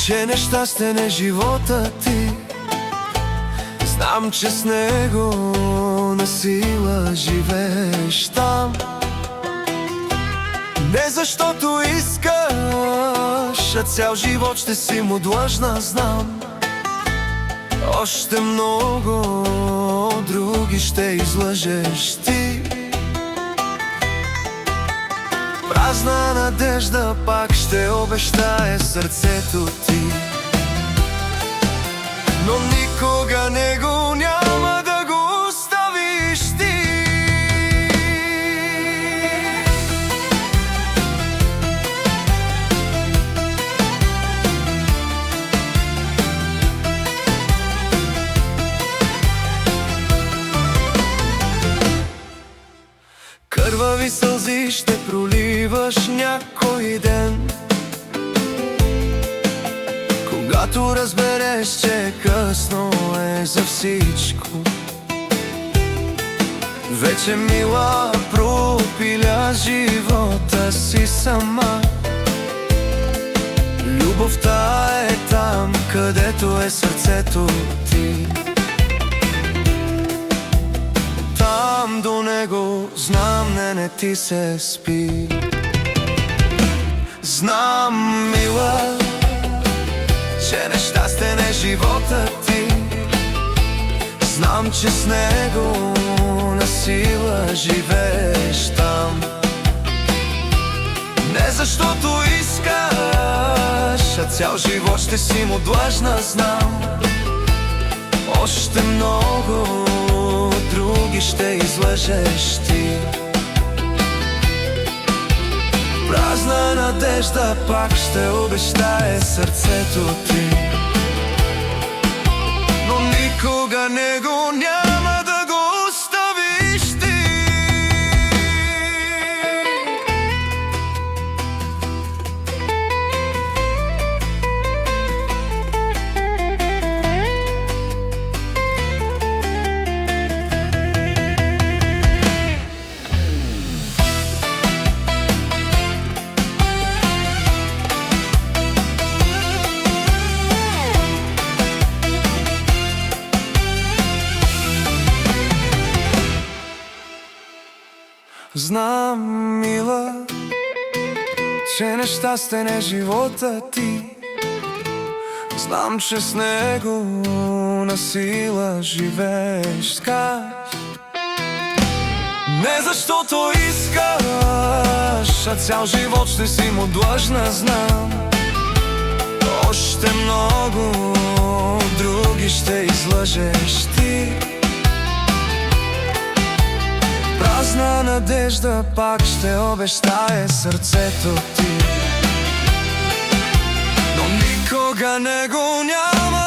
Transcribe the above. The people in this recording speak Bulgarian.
че нещастен е живота ти. Знам, че с него на сила живееш там. Не защото искаш, а цял живот ще си му длъжна, знам. Още много други ще излъжеш ти. Празна надежда пак ще обещае сърцето ти, но никога него няма да го оставиш ти. Кървави сълзи ще проливаш някой ден, когато разбереш, че късно е за всичко. Вече, мила, пропиля живота си сама. Любовта е там, където е сърцето ти. Там до него, знам, не ти се спи. Знам, мила, че нещастен е живота ти. Знам, че с него на сила живееш там. Не защото искаш, а цял живот ще си му длъжна, знам. Още много други ще излъжеш ти. Празна надежда пак ще обещае сърцето ти, но никога него няма да го оставиш ти. Знам, мила, че нещастен е живота ти. Знам, че с него на сила живееш, скаш. Не защото искаш, а цял живот ще си му длъжна, знам. Още много други ще излъжеш ти. Празна надежда пак ще обещае сърцето ти, но никога него няма